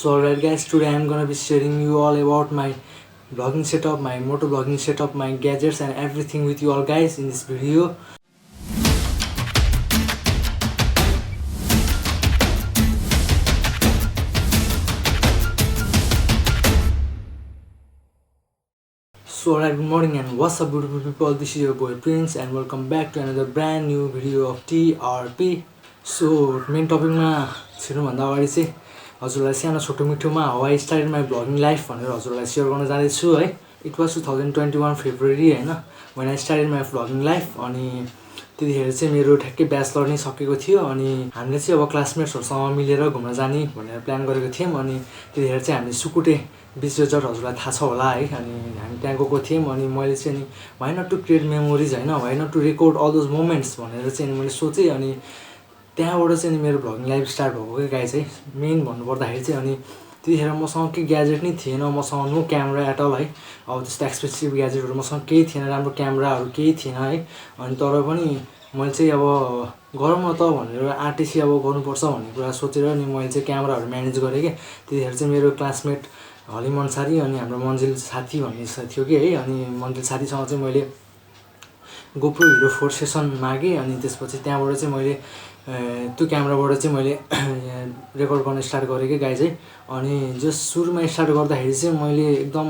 So alright guys, today I am gonna be sharing you all about my vlogging setup, my motovlogging setup, my gadgets and everything with you all guys in this video. So alright, good morning and what's up beautiful people, this is your boy Prince and welcome back to another brand new video of TRP. So main topic ma छिर्नु भन्दा अगाडि चाहिँ हजुरलाई सानो छोटो मिठोमा how I started my blogging life भनेर हजुरलाई सेयर गर्न जाँदैछु है। इट वाज 2021 फेब्रुअरी हैन when I started my vlogging life। अनि त्यतिखेर चाहिँ मेरो ठ्याक्कै ब्याचलर नै सकेको थियो अनि हामीले चाहिँ अब क्लासमेट्सहरुसँग मिलेर घुम्न जाने भनेर प्लान गरेको थियौं। अनि त्यतिखेर चाहिँ हामीले सुकुटे बीच रिजोर्ट हजुरलाई थाहा छ होला है। अनि हामी त्यहाँ गएको थियौं अनि मैले चाहिँ नि why not to create memories हैन, why not to record all those moments भनेर चाहिँ मैले सोचे। अनि त्यहाँबाट चाहिँ मेरो भ्लगिङ लाइफ स्टार्ट भएको के गाइस है। मेन भन्नुपर्दाखेरि चाहिँ अनि त्यतिखेर मसँग के ग्याजेट नै थिएन, मसँग नो क्यामेरा एट अल है। अब त्यस्तो एक्सपेन्सिभ ग्याजेटहरु मसँग केही थिएन, राम्रो क्यामेराहरु केही थिएन है। अनि तर पनि मैले चाहिँ अब गरौँ न त भनेर आर्टिसी अब गर्नुपर्छ भन्ने कुरा सोचेर नि मैले चाहिँ क्यामेराहरु म्यानेज गरे के। त्यतिखेर चाहिँ मेरो क्लासमेट हलिम अन्सारी अनि हाम्रो मन्जिल साथी भन्ने थियो कि है। अनि मन्जिल साथीसँग चाहिँ मैले GoPro Hero 4 सेसन मागे अनि त्यसपछि त्यहाँबाट चाहिँ मैले त्यो क्यामेराबाट चाहिँ मैले रेकर्ड गर्न स्टार्ट गरे के गाइस है। अनि जस्ट सुरुमा स्टार्ट गर्दाखेरि चाहिँ मैले एकदम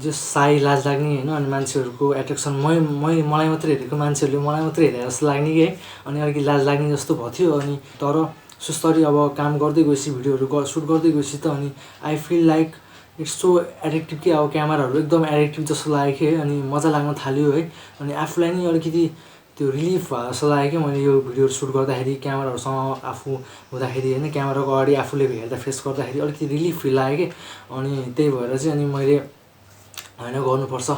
जस्ट साई लाज लाग्ने हैन। अनि मान्छेहरुको एट्र्याक्सन मलाई मात्र हेरेको मान्छेहरुले मलाई मात्र हेरे जस्तो लाग्ने के। अनि अलिकति लाज लाग्ने जस्तो भयो। अनि तर सुस्तरी अब काम गर्दै गएपछि भिडियोहरु सुट गर्दै गएपछि त अनि I feel like it's so addictive कि अब क्यामेराहरु एकदम एडिक्टिभ जस्तो लाग्यो कि। अनि मजा लाग्न थाल्यो है। अनि आफुलाई नि अलिकति त्यो रिलिफ भयो जस्तो लाग्यो कि मैले यो भिडियोहरु सुट गर्दाखेरि क्यामेराहरुसँग आफू हुँदाखेरि हैन, क्यामेराको अगाडि आफूले हेर्दा फेस गर्दाखेरि अलिकति रिलिफ फिल लाग्यो कि। अनि त्यही भएर चाहिँ अनि मैले हैन गर्नुपर्छ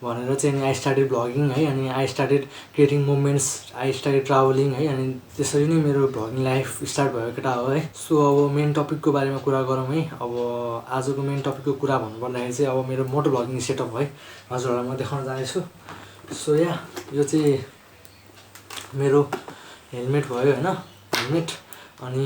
भनेर चाहिँ अनि आई स्टार्टेड भ्लगिङ है। अनि I started creating moments, I started travelling है। अनि त्यसरी नै मेरो भ्लगिङ लाइफ स्टार्ट भएको केटा हो है। सो अब मेन टपिकको बारेमा कुरा गरौँ है। अब आजको मेन टपिकको कुरा भन्नुपर्दाखेरि चाहिँ अब मेरो मोटो भ्लगिङ सेटअप है हजुरहरुलाई म देखाउन जाँदैछु। सो या यो चाहिँ मेरो हेलमेट भयो हैन, हेलमेट। अनि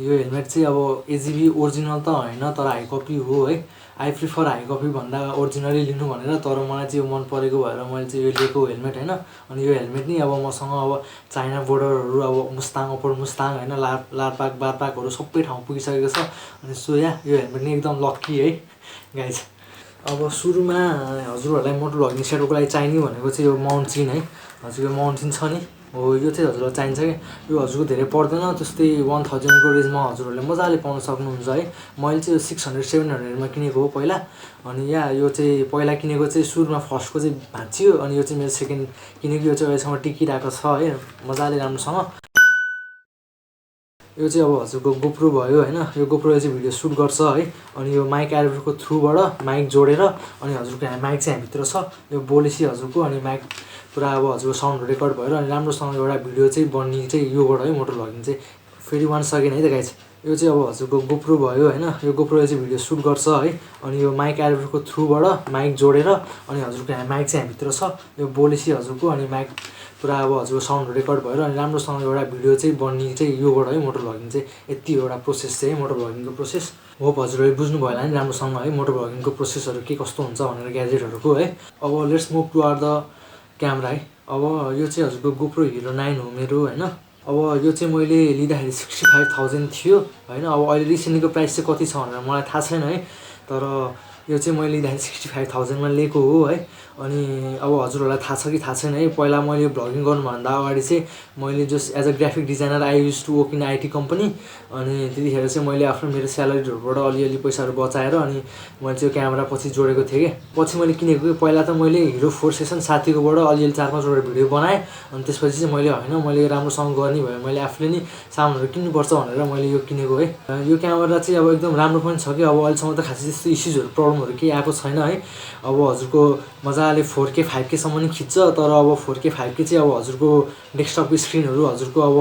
यो हेलमेट चाहिँ अब एजीबी ओरिजिनल त हैन तर हाई कपी हो है। आई प्रिफर हाई कपी भन्दा ओरिजिनली लिनु भनेर, तर मलाई चाहिँ यो मन परेको भएर मैले चाहिँ यो लिएको हेलमेट हैन। अनि यो हेलमेट नि अब मसँग अब चाइना बोर्डरहरु अब मुस्ताङ अपर मुस्ताङ हैन, लारपाक बारपाकहरु सबै ठाउँ पुगिसकेको छ। अनि सो या यो हेलमेट नि एकदम लकी है गाइस। अब सुरुमा हजुरहरुलाई मोटो भ्लगिङ सेटअपको लागि चाहिने भनेको चाहिँ यो माउन्टेन है। हजुर यो माउन्टेन छ नि हो, यो चाहिँ हजुरलाई चाहिन्छ के। यो हजुरको धेरै पर्दैन, त्यस्तै 1000 को रेन्जमा हजुरहरुले मजाले पाउन सक्नुहुन्छ है। मैले चाहिँ 600-700 मा किनेको हो पहिला। अनि या यो चाहिँ पहिला किनेको चाहिँ सुरुमा फर्स्टको चाहिँ भाँचियो। अनि यो चाहिँ मेरो सेकेन्ड किनेको, यो चाहिँ अहिलेसम्म टिकिरहेको छ है मजाले राम्रोसँग। यो चाहिँ अब हजुरको GoPro भयो हैन। यो GoPro चाहिँ भिडियो सुट गर्छ है। अनि यो माइक एडाप्टरको थ्रुबाट माइक जोडेर अनि हजुरको माइक चाहिँ भित्र छ, यो बोलेसी हजुरको। अनि माइक पुरा अब हजुरको साउन्ड रेकर्ड भएर अनि राम्रोसँग एउटा भिडियो चाहिँ बन्ने चाहिँ योबाट है मोटो भ्लगिङ चाहिँ। फेरि वान सेकेन्ड है त गाइस। यो चाहिँ अब हजुरको GoPro भयो हैन। यो GoPro चाहिँ भिडियो सुट गर्छ है। अनि यो माइक एडाप्टरको थ्रुबाट माइक जोडेर अनि हजुरको माइक चाहिँ भित्र छ, यो बोलेसी हजुरको। अनि माइक पुरा अब हजुरको साउन्ड रेकर्ड भएर अनि राम्रोसँग एउटा भिडियो चाहिँ बन्ने चाहिँ योबाट है मोटो भ्लगिङ चाहिँ। यति एउटा प्रोसेस चाहिँ मोटो भ्लगिङको प्रोसेस। होप हजुरले बुझ्नु भयो होला नि राम्रोसँग है मोटो भ्लगिङको प्रोसेसहरु के कस्तो हुन्छ भनेर ग्याजेटहरुको है। अब let's move to the camera है। अब यो चाहिँ हजुरको GoPro Hero 9 हो मेरो हैन। अब यो चाहिँ मैले लिँदाखेरि 65,000 थियो हैन। अब अहिले रिसेन्टलीको प्राइस चाहिँ कति छ भनेर मलाई थाहा छैन है, तर यो चाहिँ मैले लिँदाखेरि 65,000 मा लिएको हो है। अनि अब हजुरहरुलाई थाहा छ कि थाहा छैन है, पहिला मैले भ्लगिङ गर्नुभन्दा अगाडि चाहिँ मैले just as a graphic designer I used to work in IT company. अनि त्यतिखेर चाहिँ मैले आफ्नो मेरो स्यालेरीहरुबाट अलिअलि पैसाहरु बचाएर अनि मैले चाहिँ क्यामेरा पछि जोडेको थिएँ के। पछि मैले किनेको कि पहिला त मैले Hero 4 सेसन साथीकोबाट अलिअलि 4-5 वटा भिडियो बनाएँ। अनि त्यसपछि चाहिँ मैले हैन मैले राम्रोसँग गर्ने भयो, मैले आफूले नि सामानहरु किन्नुपर्छ भनेर मैले यो किनेको है। यो क्यामेरा चाहिँ अब एकदम राम्रो पनि छ कि। अब अहिलेसम्म त खासै त्यस्तो इस्युजहरु प्रब्लमहरु केही आएको छैन है। अब हजुरको मजाले 4K 5K सम्म नि खिच्छ, तर अब 4K 5K चाहिँ अब हजुरको डेस्कटपको स्क्रिनहरु हजुरको अब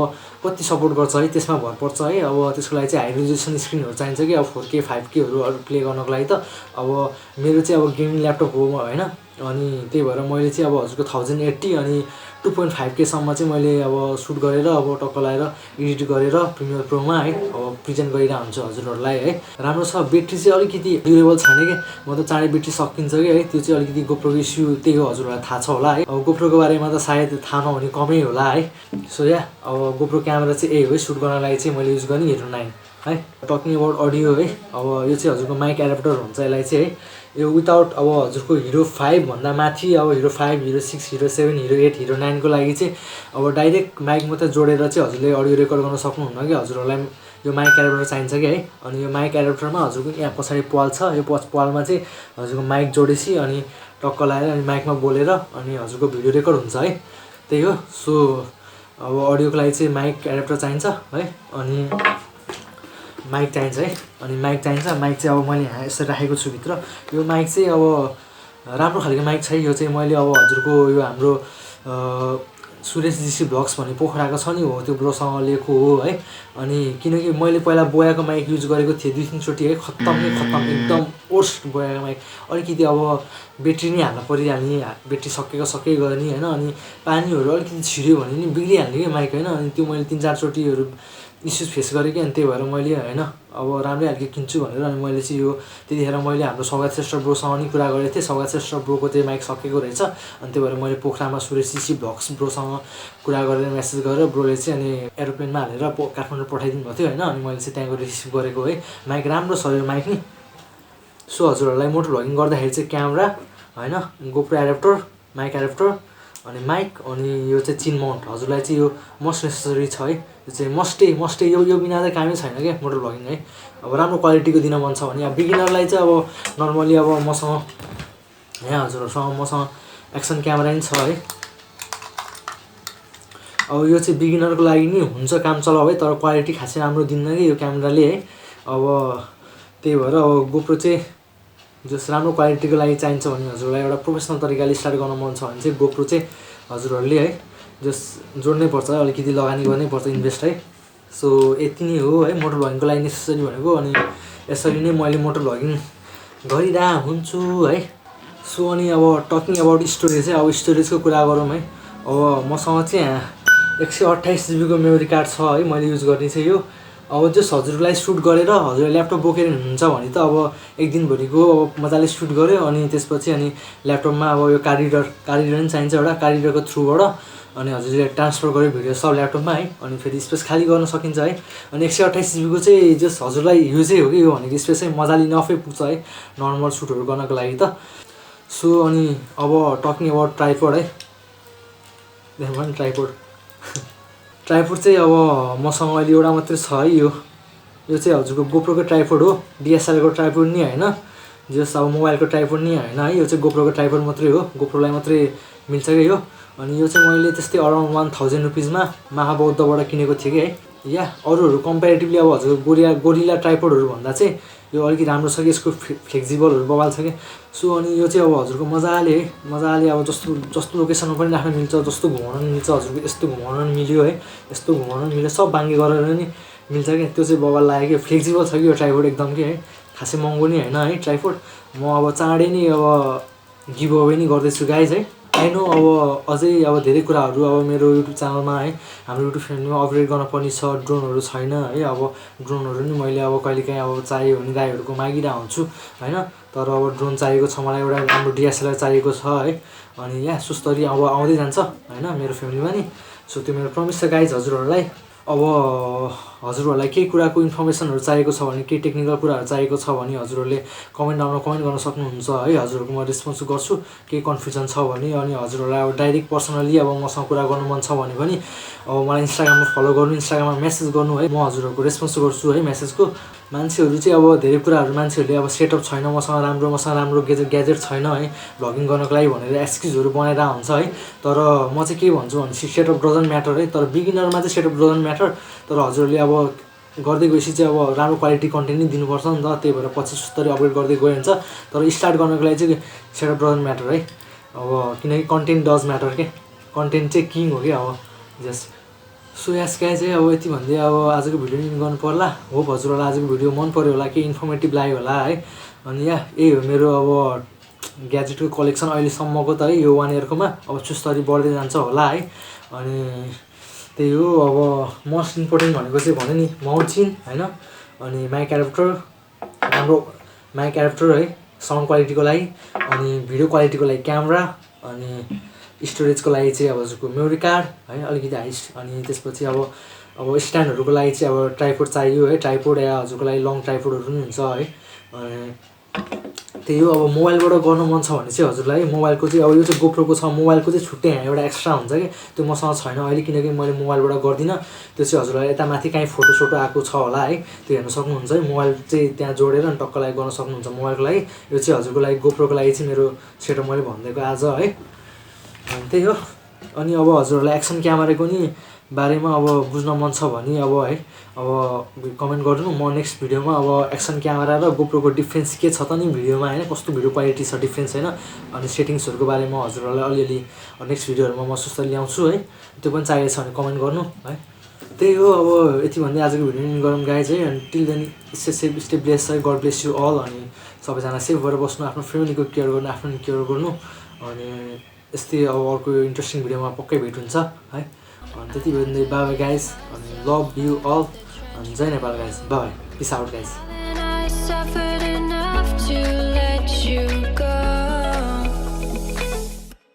कति सपोर्ट गर्छ है त्यसमा भर पर्छ है। अब त्यसको लागि चाहिँ हाई रेजोल्युसन स्क्रिनहरू चाहिन्छ कि अब 4K 5Kहरू प्ले गर्नको लागि त। अब मेरो चाहिँ अब गेमिङ ल्यापटप हो होइन, अनि त्यही भएर मैले चाहिँ अब हजुरको 1080 अनि 2.5K सम्म चाहिँ मैले अब सुट गरेर अब टक्क लगाएर एडिट गरेर प्रिमियर प्रोमा है अब प्रेजेन्ट गरिरहेको हुन्छु हजुरहरूलाई है। राम्रो छ। ब्याट्री चाहिँ अलिकति ड्युरेबल छैन कि, म त चाँडै ब्याट्री सकिन्छ कि है, त्यो चाहिँ अलिकति गोप्रोको इस्यु त्यही हो, हजुरहरूलाई थाहा छ होला है। अब गोप्रोको बारेमा त सायद थाहा नहुने कमै होला है। सो या अब गोप्रो क्यामेरा चाहिँ यही हो, सुट गर्नको लागि चाहिँ मैले युज गर्ने हिरो 9 है। टकिङ अबाउट अडियो है, अब यो चाहिँ हजुरको माइक एडाप्टर हुन्छ यसलाई चाहिँ है। यो विदाउट अब हजुरको हिरो 5 भन्दा माथि अब hero 5, hero 6, hero 7, hero 8, hero 9 को लागि चाहिँ अब डाइरेक्ट माइक मात्रै जोडेर चाहिँ हजुरले अडियो रेकर्ड गर्न सक्नुहुन्न कि, हजुरहरूलाई यो माइक एडाप्टर चाहिन्छ कि है। अनि यो माइक एडाप्टरमा हजुरको यहाँ पछाडि पाल छ, यो पालमा चाहिँ हजुरको माइक जोडेपछि अनि टक्क लगाएर अनि माइकमा बोलेर अनि हजुरको भिडियो रेकर्ड हुन्छ है, त्यही हो। सो अब अडियोको लागि चाहिँ माइक एडाप्टर चाहिन्छ है, अनि माइक चाहिन्छ है, अनि माइक चाहिन्छ। माइक चाहिँ अब मैले यहाँ यसरी राखेको छु भित्र। यो माइक चाहिँ अब राम्रो खालको माइक छ। यो चाहिँ मैले अब हजुरको यो हाम्रो सुरेश जीसी ब्लग्स भन्ने पोखराको छ नि हो, त्यो ब्रोसँग लिएको हो है। अनि किनकि मैले पहिला बोयाको माइक युज गरेको थिएँ 2-3 चोटि है, खत्तम एकदम वर्स्ट बोयाको माइक। अलिकति अब ब्याट्री नै हाल्न परिहाल्ने, ब्याट्री सकेकै गर्ने होइन, अनि पानीहरू अलिकति छिर्यो भने नि बिग्रिहाल्ने कि माइक होइन। अनि त्यो मैले 3-4 चोटिहरू इस्युज फेस गरेँ कि, अनि त्यही भएर मैले होइन अब राम्रै खालको किन्छु भनेर अनि मैले चाहिँ यो त्यतिखेर मैले हाम्रो सौगात श्रेष्ठ ब्रोसँग नि कुरा गरेको थिएँ। सौगात श्रेष्ठ ब्रोको चाहिँ माइक सकेको रहेछ, अनि त्यही भएर मैले पोखरामा सुरेश जीसी ब्लग्स ब्रोसँग कुरा गरेर मेसेज गरेर ब्रोले चाहिँ अनि एरोप्लेनमा हालेर काठमाडौँ पठाइदिनु भएको थियो होइन। अनि मैले चाहिँ त्यहाँ गएर रिसिभ गरेको है। माइक राम्रो छ यो माइक नि। सो हजुरहरूलाई मोटो भ्लगिङ गर्दाखेरि चाहिँ क्यामेरा होइन, गोप्रो एडाप्टर, माइक एडाप्टर अनि माइक, अनि यो चाहिँ चिन माउन्ट हजुरलाई चाहिँ यो मस्ट नेसेसरी छ है। यो चाहिँ मस्टै यो बिना चाहिँ कामै छैन क्या मोटो भ्लगिङ है। अब राम्रो क्वालिटीको दिन मन छ भने अब बिगिनरलाई चाहिँ अब नर्मली अब मसँग यहाँ हजुरहरूसँग मसँग एक्सन क्यामेरा नि छ है। अब यो चाहिँ बिगिनरको लागि नि हुन्छ काम चलाऊ है, तर क्वालिटी खासै राम्रो दिन्न कि यो क्यामेराले है। अब त्यही भएर अब गोप्रो चाहिँ जस राम्रो क्वालिटीको लागि चाहिन्छ भने हजुरलाई एउटा प्रोफेसनल तरिकाले स्टार्ट गर्न मन छ भने चाहिँ गोप्रो चाहिँ हजुरहरूले है जस जोड्नै पर्छ, अलिकति लगानी गर्नै पर्छ, इन्भेस्ट है। सो यति नै हो है मोटो भ्लगिङको लागि नेसेसरी भनेको। अनि यसरी नै मैले मोटो भ्लगिङ गरिरहेको हुन्छु है। सो अनि अब टकिङ अबाउट स्टोरेज है, अब स्टोरेजको कुरा गरौँ है। अब मसँग चाहिँ यहाँ 128 GB को मेमोरी कार्ड छ है, मैले युज गर्ने चाहिँ यो। अब जस हजुरलाई सुट गरेर हजुरले ल्यापटप बोकेर हिँड्नुहुन्छ भने त अब एक दिनभरिको अब मजाले सुट गऱ्यो, अनि त्यसपछि अनि ल्यापटपमा अब यो कार्ड रिडर पनि चाहिन्छ एउटा, कार्ड रिडरको थ्रुबाट अनि हजुरले ट्रान्सफर गर्यो भिडियो सब ल्यापटपमा है, अनि फेरि स्पेस खाली गर्न सकिन्छ है। अनि 128 GB को चाहिँ जस हजुरलाई युजै हो कि यो भनेको स्पेस चाहिँ मजाले इनफै पुग्छ है नर्मल सुटहरू गर्नको लागि त। सो अनि अब टकिङ अबाउट ट्राइपोड है, देख्नु नि ट्राइपोड चाहिँ अब मसँग अहिले एउटा मात्रै छ है। यो चाहिँ हजुरको गोप्रोको ट्राइपोड हो, डिएसएलआरको ट्राइपोड नि होइन, जस अब मोबाइलको ट्राइपोड नि होइन है। यो चाहिँ गोप्रोको ट्राइपोड मात्रै हो, गोप्रोलाई मात्रै मिल्छ क्या यो। अनि यो चाहिँ मैले त्यस्तै अराउन्ड 1000 रुपिसमा महाबौद्धबाट किनेको थिएँ कि है। या अरूहरू कम्पेरिटिभली अब हजुरको गोरिला ट्राइपोडहरू भन्दा चाहिँ यो अलिकति राम्रो छ कि यसको फ्लेक्सिबलहरू बबाल छ कि। सो अनि यो चाहिँ अब हजुरको मजाले अब जस्तो लोकेसनमा पनि राख्न मिल्छ, जस्तो घुमाउन पनि मिल्छ हजुरको, यस्तो घुमाउन पनि मिल्यो है, यस्तो घुमाउन पनि मिल्यो, सब बाङ्गे गरेर नि मिल्छ क्या। त्यो चाहिँ बबाल लाग्यो कि, फ्लेक्सिबल छ कि यो ट्राइपोड एकदम कि है, खासै महँगो नि होइन है ट्राइपोड। म अब चाँडै नै अब गिभ अवे नि गर्दैछु गाइज है। आई नो अब अझै अब धेरै कुराहरू अब मेरो युट्युब च्यानलमा है, हाम्रो युट्युब फ्यामिलीमा अपग्रेड गर्न पर्ने छ। ड्रोनहरू छैन है, अब ड्रोनहरू नि मैले अब कहिलेकाहीँ अब चाहियो भने दाइहरूको मागिरहेको हुन्छु होइन, तर अब ड्रोन चाहिएको छ मलाई, एउटा राम्रो डिएसएलआर चाहिएको छ है। अनि यहाँ सुस्तरी अब आउँदै जान्छ होइन मेरो फ्यामिलीमा नि। सो त्यो मेरो प्रमिस छ गाइज हजुरहरूलाई। अब हजुरहरूलाई केही कुराको इन्फर्मेसनहरू चाहिएको छ भने, केही टेक्निकल कुराहरू चाहिएको छ भने हजुरहरूले कमेन्ट गर्न सक्नुहुन्छ है, हजुरहरूको म रेस्पोन्स गर्छु। केही कन्फ्युजन छ भने अनि हजुरहरूलाई अब डाइरेक्ट पर्सनली अब मसँग कुरा गर्नु मन छ भने पनि अब मलाई इन्स्टाग्राममा फलो गर्नु, इन्स्टाग्राममा मेसेज गर्नु है, म हजुरहरूको रेस्पोन्स गर्छु है मेसेजको। मान्छेहरू चाहिँ अब धेरै कुराहरू मान्छेहरूले अब सेटअप छैन मसँग राम्रो ग्याजेट छैन है भ्लगिङ गर्नको लागि भनेर एक्सक्युजहरू बनाइरहेको हुन्छ है। तर म चाहिँ के भन्छु भनेपछि सेटअप डजन्ट म्याटर है, तर बिगिनरमा चाहिँ सेटअप डजन्ट म्याटर। तर हजुरहरूले अब गर्दै गएपछि चाहिँ अब राम्रो क्वालिटी कन्टेन्ट नै दिनुपर्छ नि त, त्यही भएर पछि सुस्तरी अपग्रेड गर्दै गयो हुन्छ। तर स्टार्ट गर्नको लागि चाहिँ सेटअप डजन्ट म्याटर है, अब किनकि कन्टेन्ट डज म्याटर के, कन्टेन्ट चाहिँ किङ हो कि अब जस्ट। सो यस गाइज चाहिँ अब यति भन्दै अब आजको भिडियो इन गर्नु पर्ला। होप हजुरहरूलाई आजको भिडियो मन पर्यो होला, केही इन्फर्मेटिभ लाग्यो होला है। अनि यही हो मेरो अब ग्याजेटको कलेक्सन अहिलेसम्मको त है, यो 1 इयरकोमा। अब चुस्तरी बढ्दै जान्छ होला है। अनि त्यही हो, अब मोस्ट इम्पोर्टेन्ट भनेको चाहिँ भने नि माउन्ट चिन होइन, अनि माइक एडाप्टर, राम्रो माइक एडाप्टर है साउन्ड क्वालिटीको लागि, अनि भिडियो क्वालिटीको लागि क्यामेरा, अनि स्टोरेजको लागि चाहिँ अब हजुरको मेमोरी कार्ड है अलिकति हाइस्ट, अनि त्यसपछि अब स्ट्यान्डहरूको लागि चाहिँ अब ट्राइपोड चाहियो है, ट्राइपोड या हजुरको लागि लङ ट्राइपोडहरू पनि हुन्छ है। अनि त्यही हो, अब मोबाइलबाट गर्नु मन छ भने चाहिँ हजुरलाई मोबाइलको चाहिँ अब यो चाहिँ गोप्रोको छ, मोबाइलको चाहिँ छुट्टै एउटा एक्स्ट्रा हुन्छ कि, त्यो मसँग छैन अहिले किनकि मैले मोबाइलबाट गर्दिनँ। त्यो चाहिँ हजुरलाई यता माथि काहीँ फोटोसोटो आएको छ होला है, त्यो हेर्न सक्नुहुन्छ है। मोबाइल चाहिँ त्यहाँ जोडेर अनि टक्कलाई गर्न सक्नुहुन्छ मोबाइलको लागि। यो चाहिँ हजुरको लागि गोप्रोको लागि चाहिँ मेरो सेटअप मैले भनिदिएको आज है। त्यही हो। अनि अब हजुरहरूलाई एक्सन क्यामेराको नि बारेमा अब बुझ्न मन छ भने अब है, अब कमेन्ट गर्नु। म नेक्स्ट भिडियोमा अब एक्सन क्यामेरा र गोप्रोको डिफ्रेन्स के छ त नि भिडियोमा होइन, कस्तो भिडियो क्वालिटी छ डिफ्रेन्स होइन, अनि सेटिङ्सहरूको बारेमा हजुरहरूलाई अलिअलि नेक्स्ट भिडियोहरूमा म सुस्तरी ल्याउँछु है। त्यो पनि चाहिएको छ भने कमेन्ट गर्नु है। त्यही हो, अब यति भन्दै आजको भिडियो इन गरौँ गाइज है। अनि टिल देन स्टे ब्लेस है, गड ब्लेस यु अल। अनि सबैजना सेफ भएर बस्नु, आफ्नो फ्यामिलीको केयर गर्नु, आफ्नो केयर गर्नु। अनि यस्तै अब अर्को इन्ट्रेस्टिङ भिडियोमा पक्कै भेट हुन्छ है। अनि त्यति भन्दै बाई बाई गाइज, अनि लभ यु अल, अनि जय Nepal guys, bye bye, peace out guys.